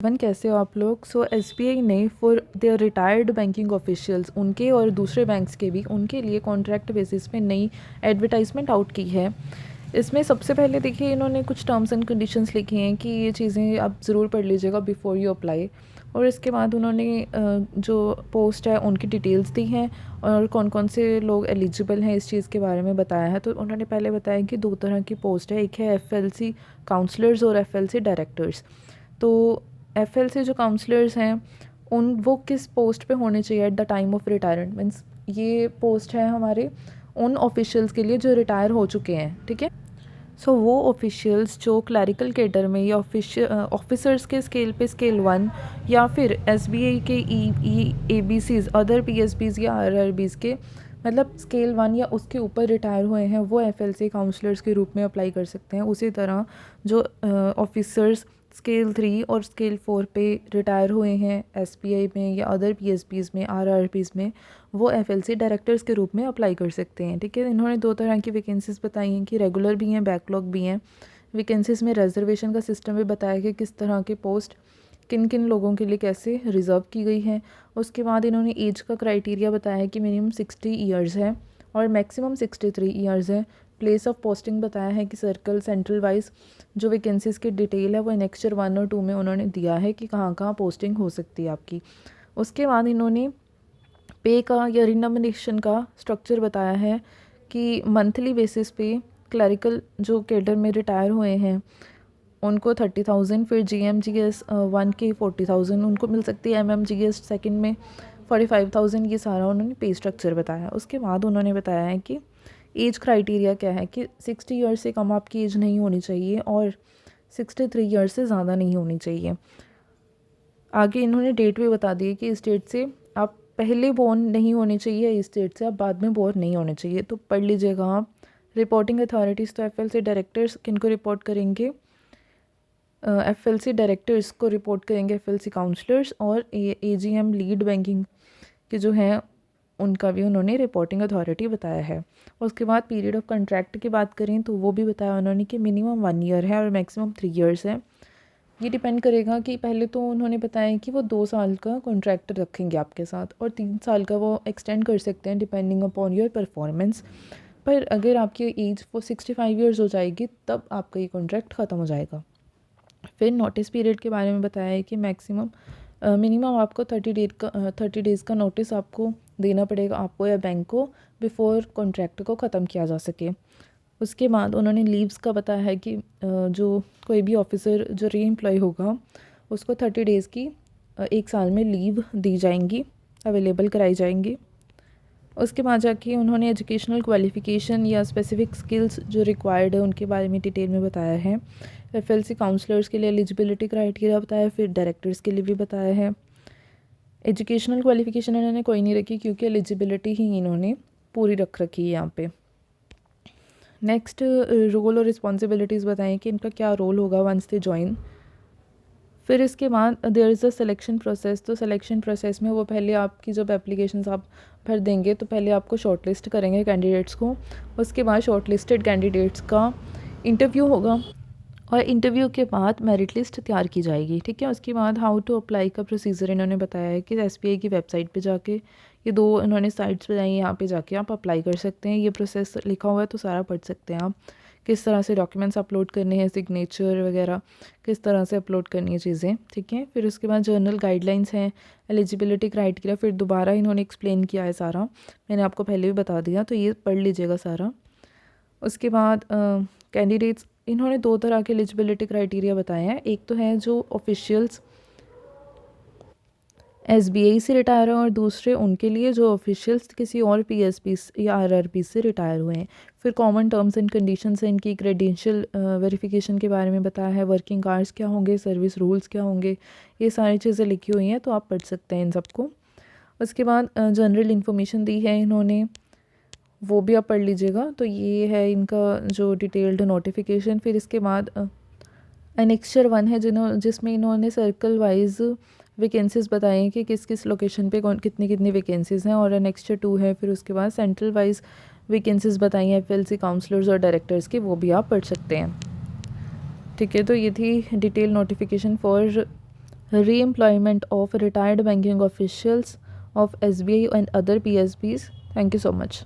One कैसे हो आप लोग। सो एसबीआई ने for their retired banking officials, उनके और दूसरे बैंक्स के भी, उनके लिए कॉन्ट्रैक्ट बेसिस पे नई एडवर्टाइजमेंट आउट की है। इसमें सबसे पहले देखिए इन्होंने कुछ टर्म्स एंड कंडीशंस लिखी हैं कि ये चीज़ें आप ज़रूर पढ़ लीजिएगा बिफोर यू अप्लाई। और इसके बाद उन्होंने जो पोस्ट है उनकी डिटेल्स दी हैं और कौन कौन से लोग एलिजिबल हैं इस चीज़ के बारे में बताया है। तो उन्होंने पहले बताया कि दो तरह की पोस्ट है, एक है एफएलसी काउंसलर्स और एफएलसी डायरेक्टर्स। तो एफएलसी जो काउंसलर्स हैं वो किस पोस्ट पे होने चाहिए at the time of retirement, means ये पोस्ट है हमारे उन ऑफिशियल्स के लिए जो रिटायर हो चुके हैं, ठीक है। सो वो ऑफिशियल्स जो क्लरिकल कैडर में या ऑफिसर्स के स्केल पे स्केल 1 या फिर एसबीआई के ई एबीसीज अदर पीएसबीज या आरआरबीज के मतलब स्केल 1 या उसके ऊपर रिटायर हुए हैं, वो एफएलसी काउंसलर्स के रूप में अप्लाई कर सकते हैं। उसी तरह जो ऑफिसर्स स्केल 3 और स्केल 4 पे रिटायर हुए हैं एसबीआई में या अदर पीएसबीज में आरआरबीज में, वो एफएलसी डायरेक्टर्स के रूप में अप्लाई कर सकते हैं, ठीक है। इन्होंने दो तरह की वैकेंसीज़ बताई हैं कि रेगुलर भी हैं, बैकलॉग भी हैं। वैकेंसीज़ में रिजर्वेशन का सिस्टम भी बताया कि किस तरह के पोस्ट किन किन लोगों के लिए कैसे रिज़र्व की गई है। उसके बाद इन्होंने एज का क्राइटेरिया बताया कि मिनिमम 60 ईयर्स है और मैक्सिमम 63 ईयर्स है। प्लेस ऑफ पोस्टिंग बताया है कि सर्कल सेंट्रल वाइज जो वैकेंसीज़ की डिटेल है वो एनेक्चर 1 और 2 में उन्होंने दिया है कि कहाँ कहाँ पोस्टिंग हो सकती है आपकी। उसके बाद इन्होंने पे का या रिनोमिनेशन का स्ट्रक्चर बताया है कि मंथली बेसिस पे क्लरिकल जो कैडर में रिटायर हुए हैं उनको 30,000, फिर GMGS 1 के 40,000 उनको मिल सकती है, MMGS सेकंड में 45,000। ये सारा उन्होंने पे स्ट्रक्चर बताया। उसके बाद उन्होंने बताया है कि एज क्राइटेरिया क्या है कि 60 ईयर्स से कम आपकी एज नहीं होनी चाहिए और 63 ईयर्स से ज़्यादा नहीं होनी चाहिए। आगे इन्होंने डेट भी बता दी है कि इस डेट से आप पहले बोर्न नहीं होने चाहिए, इस डेट से आप बाद में बोर्न नहीं होने चाहिए। तो पढ़ लीजिएगा आप। रिपोर्टिंग अथॉरिटीज़ तो एफएलसी डायरेक्टर्स किनको रिपोर्ट करेंगे, एफएलसी डायरेक्टर्स को रिपोर्ट करेंगे एफएलसी काउंसलर्स, और एजीएम लीड बैंकिंग के जो हैं उनका भी उन्होंने रिपोर्टिंग अथॉरिटी बताया है। उसके बाद पीरियड ऑफ कॉन्ट्रैक्ट की बात करें तो वो भी बताया उन्होंने कि मिनिमम 1 ईयर है और मैक्सिमम 3 ईयर्स है। ये डिपेंड करेगा कि पहले तो उन्होंने बताया कि वो 2 साल का कॉन्ट्रैक्ट रखेंगे आपके साथ और 3 साल का वो एक्सटेंड कर सकते हैं डिपेंडिंग अपॉन योर परफॉर्मेंस। पर अगर आपकी एज वो 65 ईयर्स हो जाएगी तब आपका ये कॉन्ट्रैक्ट ख़त्म हो जाएगा। फिर नोटिस पीरियड के बारे में बताया है कि मिनिमम आपको 30 डेज़ का नोटिस आपको देना पड़ेगा, आपको या बैंक को, बिफोर कॉन्ट्रैक्ट को ख़त्म किया जा सके। उसके बाद उन्होंने लीव्स का बताया है कि जो कोई भी ऑफिसर जो री एम्प्लॉय होगा उसको 30 डेज़ की 1 साल में लीव दी जाएंगी, अवेलेबल कराई जाएंगी। उसके बाद जाके उन्होंने एजुकेशनल क्वालिफ़िकेशन या स्पेसिफिक स्किल्स जो रिक्वायर्ड है उनके बारे में डिटेल में बताया है। एफएलसी काउंसलर्स के लिए एलिजिबिलिटी क्राइटेरिया बताया, फिर डायरेक्टर्स के लिए भी बताया है। एजुकेशनल क्वालिफ़िकेशन इन्होंने कोई नहीं रखी क्योंकि एलिजिबिलिटी ही इन्होंने पूरी रख रखी है यहाँ पे। नेक्स्ट रोल और रिस्पॉन्सिबिलिटीज़ बताएं कि इनका क्या रोल होगा वंस दे ज्वाइन। फिर इसके बाद there is a selection process. तो सिलेक्शन प्रोसेस में वो पहले आपकी जब एप्लीकेशंस आप भर देंगे तो पहले आपको शॉर्टलिस्ट करेंगे कैंडिडेट्स को। उसके बाद शॉर्टलिस्टेड कैंडिडेट्स का इंटरव्यू होगा और इंटरव्यू के बाद मेरिट लिस्ट तैयार की जाएगी, ठीक है। उसके बाद हाउ टू अप्लाई का प्रोसीजर इन्होंने बताया है कि एसबीआई की वेबसाइट पे जाके, ये 2 इन्होंने साइट्स बताई हैं, यहाँ पे जाके आप अप्लाई कर सकते हैं। ये प्रोसेस लिखा हुआ है तो सारा पढ़ सकते हैं आप, किस तरह से डॉक्यूमेंट्स अपलोड करने हैं, सिग्नेचर वगैरह किस तरह से अपलोड करनी है चीज़ें, ठीक है। फिर उसके बाद जर्नल गाइडलाइंस हैं, एलिजिबिलिटी क्राइटेरिया फिर दोबारा इन्होंने एक्सप्लेन किया है सारा, मैंने आपको पहले भी बता दिया, तो ये पढ़ लीजिएगा सारा। उसके बाद कैंडिडेट्स इन्होंने 2 तरह के एलिजिबिलिटी क्राइटेरिया बताए हैं। एक तो है जो ऑफिशियल्स एसबीआई से रिटायर हैं और दूसरे उनके लिए जो ऑफिशियल्स किसी और पीएसपी या आरआरबी से रिटायर हुए हैं। फिर कॉमन टर्म्स एंड कंडीशंस हैं, इनकी क्रेडेंशियल वेरिफिकेशन के बारे में बताया है, वर्किंग आवर्स क्या होंगे, सर्विस रूल्स क्या होंगे, ये सारी चीज़ें लिखी हुई हैं, तो आप पढ़ सकते हैं इन सबको। उसके बाद जनरल इन्फॉर्मेशन दी है इन्होंने, वो भी आप पढ़ लीजिएगा। तो ये है इनका जो डिटेल्ड नोटिफिकेशन। फिर इसके बाद एनेक्चर 1 है जिसमें इन्होंने सर्कल वाइज वैकेंसीज़ बताई हैं कि किस किस लोकेशन पे कितनी कितनी वैकेंसीज़ हैं, और एनेक्चर 2 है। फिर उसके बाद सेंट्रल वाइज वैकेंसीज़ बताई हैं एफएलसी काउंसलर्स और डायरेक्टर्स की, वो भी आप पढ़ सकते हैं, ठीक है। तो ये थी detail notification for re-employment of retired banking officials of SBI and other PSBs. Thank you so much.